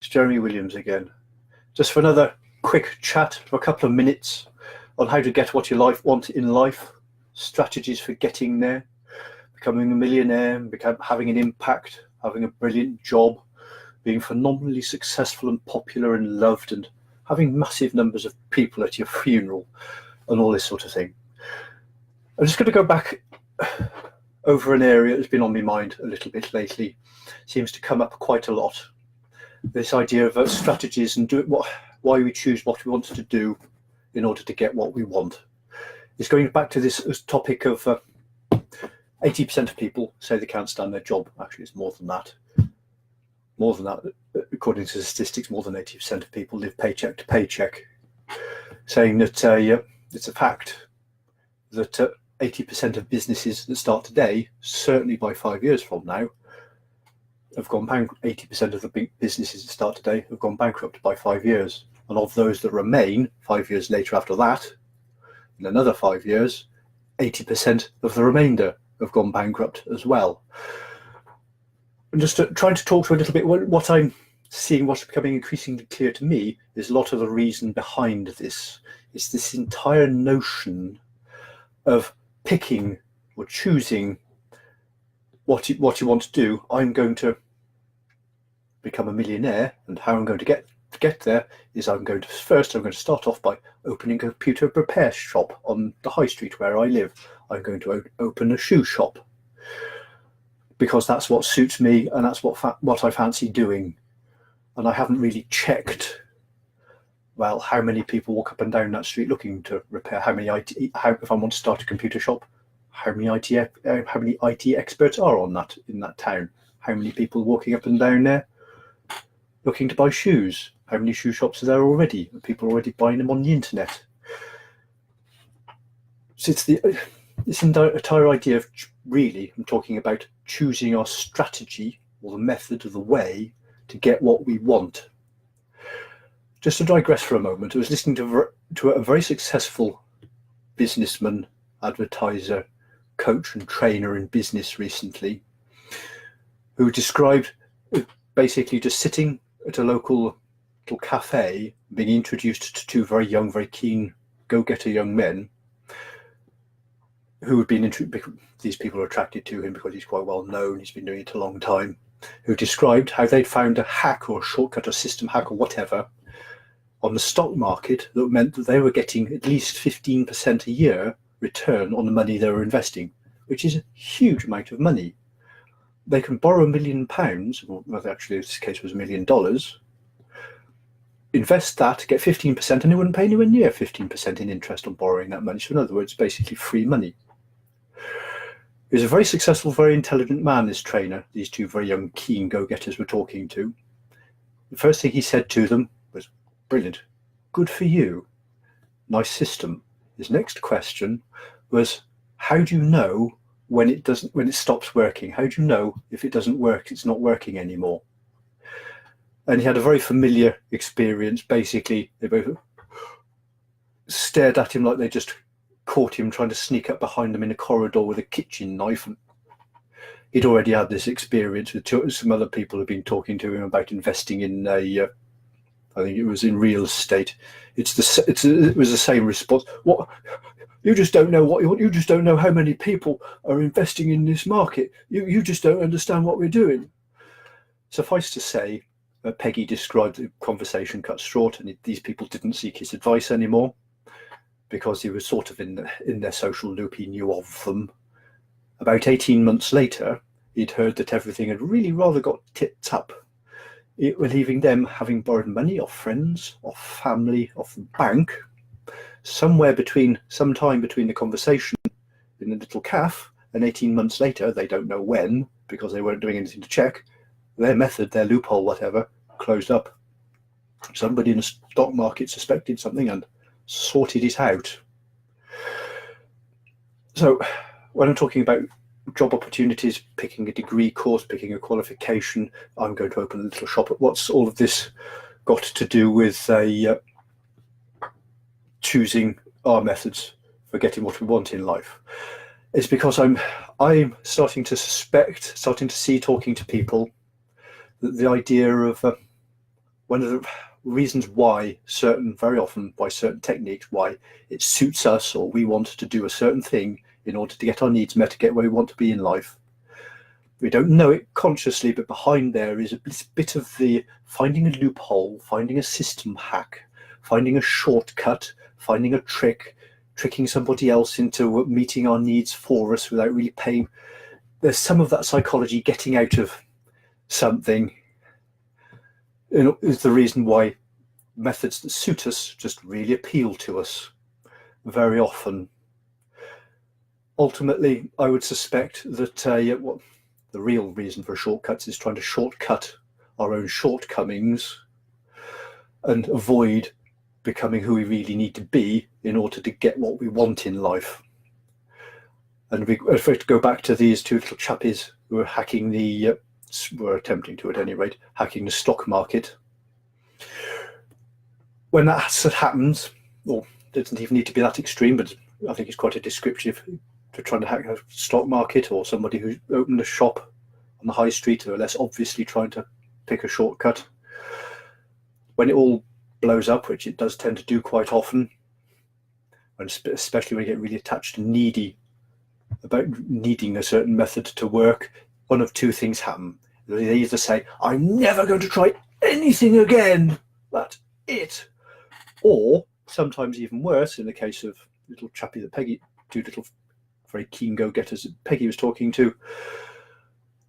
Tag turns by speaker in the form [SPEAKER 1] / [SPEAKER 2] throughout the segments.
[SPEAKER 1] It's Jeremy Williams again, just for another quick chat for a couple of minutes on how to get what you want in life, strategies for getting there, becoming a millionaire, having an impact, having a brilliant job, being phenomenally successful and popular and loved, and having massive numbers of people at your funeral and all this sort of thing. I'm just going to go back over an area that's been on my mind a little bit lately. Seems to come up quite a lot. This idea of strategies and why we choose what we want to do in order to get what we want. It's going back to this topic of 80% of people say they can't stand their job. Actually, it's more than that. More than that, according to the statistics, more than 80% of people live paycheck to paycheck, saying that it's a fact that 80% of businesses that start today, certainly by 5 years from now, have gone bankrupt. 80% of the big businesses that start today have gone bankrupt by 5 years. And of those that remain 5 years later after that, in another 5 years, 80% of the remainder have gone bankrupt as well. And just trying to talk to a little bit, what I'm seeing, what's becoming increasingly clear to me, is a lot of the reason behind this. It's this entire notion of picking or choosing what you want to do. I'm going to become a millionaire, and how I'm going to get there is I'm going to start off by opening a computer repair shop on the high street where I live. I'm going to open a shoe shop because that's what suits me and that's what I fancy doing. And I haven't really checked, well, how many people walk up and down that street looking to repair, if I want to start a computer shop, how many IT experts are in that town, how many people walking up and down there looking to buy shoes, how many shoe shops are there already, are people already buying them on the internet. So it's this entire idea of, really, I'm talking about choosing our strategy or the method of the way to get what we want. Just to digress for a moment, I was listening to a very successful businessman, advertiser, coach and trainer in business recently, who described basically just sitting at a local little cafe, being introduced to two very young, very keen go-getter young men who had been these people are attracted to him because he's quite well known, he's been doing it a long time, who described how they'd found a hack or a shortcut or system hack or whatever on the stock market that meant that they were getting at least 15% a year return on the money they were investing, which is a huge amount of money. They can borrow £1 million, well, actually in this case was $1 million, invest that, get 15%, and they wouldn't pay anywhere near 15% in interest on borrowing that money. So in other words, basically free money. He was a very successful, very intelligent man, this trainer, these two very young, keen go-getters were talking to. The first thing he said to them was, brilliant, good for you, nice system. His next question was, how do you know when it stops working? How do you know if it doesn't work, it's not working anymore? And he had a very familiar experience. Basically, they both stared at him like they just caught him trying to sneak up behind them in a corridor with a kitchen knife. And he'd already had this experience with some other people who'd been talking to him about investing in I think it was in real estate. It was the same response. What? You just don't know you just don't know how many people are investing in this market. You just don't understand what we're doing. Suffice to say, Peggy described the conversation cut short, and these people didn't seek his advice anymore because he was sort of in their social loop. He knew of them. About 18 months later, he'd heard that everything had really rather got tipped up, leaving them having borrowed money off friends, off family, off the bank. Sometime between the conversation in the little cafe and 18 months later, they don't know when, because they weren't doing anything to check, their method, their loophole, whatever, closed up. Somebody in the stock market suspected something and sorted it out. So when I'm talking about job opportunities, picking a degree course, picking a qualification, I'm going to open a little shop. What's all of this got to do with choosing our methods for getting what we want in life? It's because I'm starting to suspect, starting to see, talking to people, that the idea of one of the reasons why very often by certain techniques, why it suits us or we want to do a certain thing in order to get our needs met, to get where we want to be in life. We don't know it consciously, but behind there is a bit of the finding a loophole, finding a system hack, finding a shortcut, finding a trick, tricking somebody else into meeting our needs for us without really paying. There's some of that psychology getting out of something. Is the reason why methods that suit us just really appeal to us very often. Ultimately, I would suspect that the real reason for shortcuts is trying to shortcut our own shortcomings and avoid becoming who we really need to be in order to get what we want in life. And if we go back to these two little chappies who were hacking were attempting to, at any rate, hacking the stock market. When that happens, or it doesn't even need to be that extreme, but I think it's quite a descriptive to trying to hack a stock market, or somebody who's opened a shop on the high street who are less obviously trying to pick a shortcut. When it all blows up, which it does tend to do quite often, and especially when you get really attached and needy about needing a certain method to work, one of two things happen. They either say, I'm never going to try anything again, that's it. Or, sometimes even worse, in the case of little chappie that two little very keen go-getters that Peggy was talking to,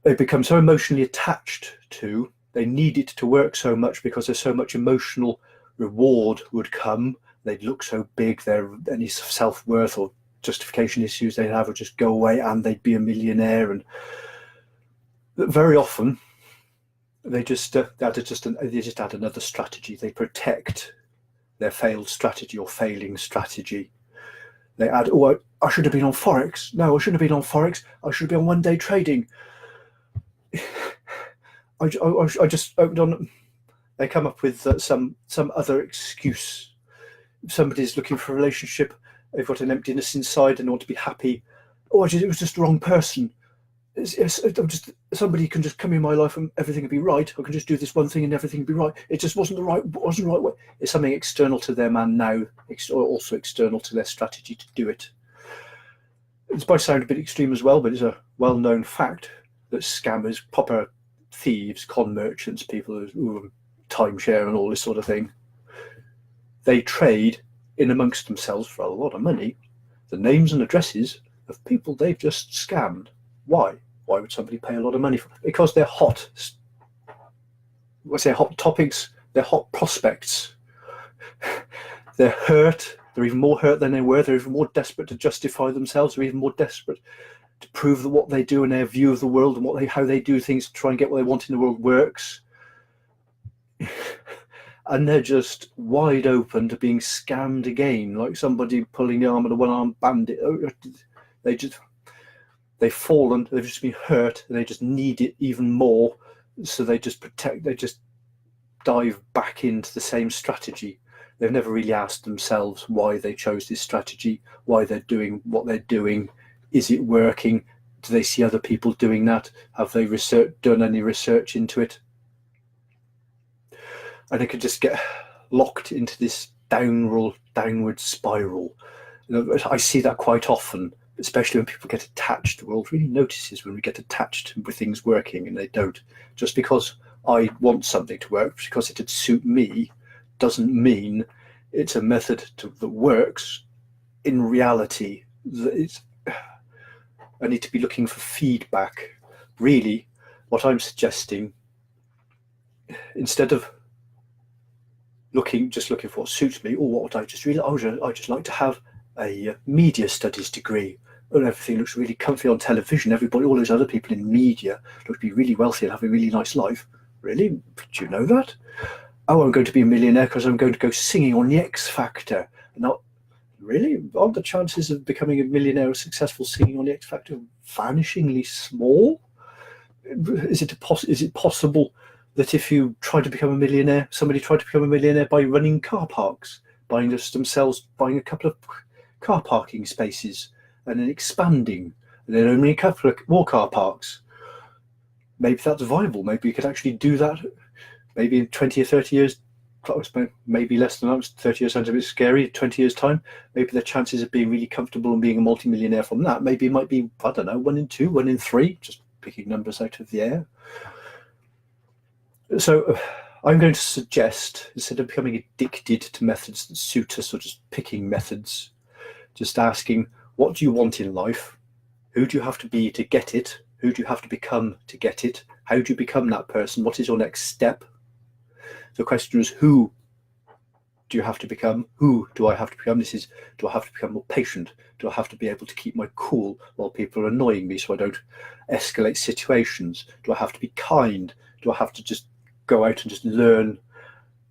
[SPEAKER 1] they become so emotionally attached to, they need it to work so much because there's so much emotional reward would come. They'd look so big, any self-worth or justification issues they'd have would just go away, and they'd be a millionaire. And very often they just add another strategy. They protect their failed strategy or failing strategy. They add, I should have been on Forex. No, I shouldn't have been on Forex. I should have been on one-day trading. I just opened on. They come up with some other excuse. If somebody's looking for a relationship, they've got an emptiness inside and they want to be happy. It was just the wrong person. Somebody can just come in my life and everything will be right. I can just do this one thing and everything will be right. It just wasn't the right way. It's something external to their man now, or also external to their strategy to do it. It might sound a bit extreme as well, but it's a well-known fact that scammers, proper thieves, con merchants, people who timeshare and all this sort of thing, they trade in amongst themselves for a lot of money the names and addresses of people they've just scammed. Why? Why would somebody pay a lot of money for? Because they're hot. What's their hot topics? They're hot prospects. They're hurt. They're even more hurt than they were. They're even more desperate to justify themselves. They're even more desperate to prove that what they do and their view of the world and how they do things to try and get what they want in the world works. And they're just wide open to being scammed again, like somebody pulling the arm of a one-armed bandit. They've fallen, they've just been hurt, and they just need it even more. So they just dive back into the same strategy. They've never really asked themselves why they chose this strategy, why they're doing what they're doing. Is it working? Do they see other people doing that? Have they done any research into it? And they could just get locked into this downward spiral. I see that quite often, especially when people get attached. The world really notices when we get attached with things working and they don't. Just because I want something to work, because it'd suit me, doesn't mean it's a method that works. In reality, I need to be looking for feedback. Really, what I'm suggesting, instead of just looking for what suits me, or what would I just really, I just like to have a media studies degree, and everything looks really comfy on television. All those other people in media look to be really wealthy and have a really nice life. Really? Do you know that? Oh, I'm going to be a millionaire because I'm going to go singing on the X Factor. Not really? Aren't the chances of becoming a millionaire or successful singing on the X Factor vanishingly small? Is it possible that if you try to become a millionaire, somebody tried to become a millionaire by running car parks, buying a couple of car parking spaces and then expanding, and then only a couple of more car parks? Maybe that's viable. Maybe you could actually do that maybe in 20 or 30 years, maybe less than that, 30 years sounds a bit scary, 20 years time, maybe the chances of being really comfortable and being a multimillionaire from that, maybe it might be, I don't know, 1 in 2, 1 in 3, just picking numbers out of the air. So I'm going to suggest, instead of becoming addicted to methods that suit us, or just picking methods, just asking, what do you want in life? Who do you have to be to get it? Who do you have to become to get it? How do you become that person? What is your next step? The question is, who do you have to become? Who do I have to become? This is, do I have to become more patient? Do I have to be able to keep my cool while people are annoying me so I don't escalate situations? Do I have to be kind? Do I have to just go out and just learn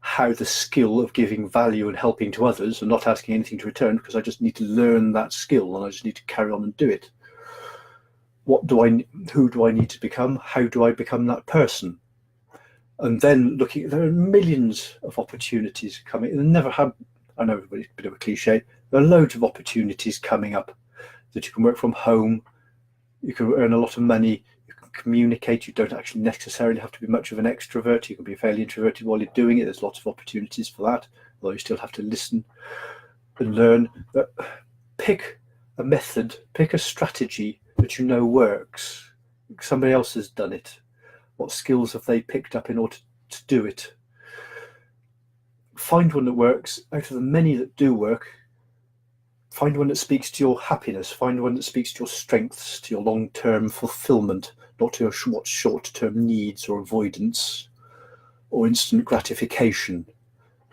[SPEAKER 1] how the skill of giving value and helping to others and not asking anything to return, because I just need to learn that skill and I just need to carry on and do it? Who do I need to become? How do I become that person? And then looking, there are millions of opportunities coming. And never have, I know it's a bit of a cliche, there are loads of opportunities coming up that you can work from home, you can earn a lot of money, you can communicate, you don't actually necessarily have to be much of an extrovert, you can be fairly introverted while you're doing it. There's lots of opportunities for that, although you still have to listen and learn. But pick a method, pick a strategy that you know works. Somebody else has done it. What skills have they picked up in order to do it? Find one that works. Out of the many that do work, find one that speaks to your happiness. Find one that speaks to your strengths, to your long-term fulfillment, not to your short-term needs or avoidance or instant gratification.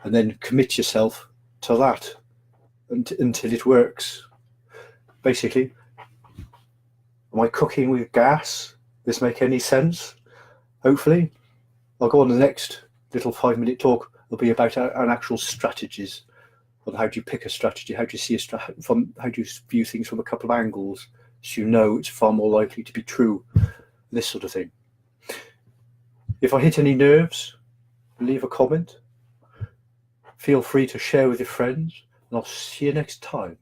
[SPEAKER 1] And then commit yourself to that until it works. Basically, am I cooking with gas? Does this make any sense? Hopefully. I'll go on the next little 5-minute talk. It'll be about an actual strategies on how do you pick a strategy, how do you see how do you view things from a couple of angles, so you know it's far more likely to be true, this sort of thing. If I hit any nerves, leave a comment. Feel free to share with your friends, and I'll see you next time.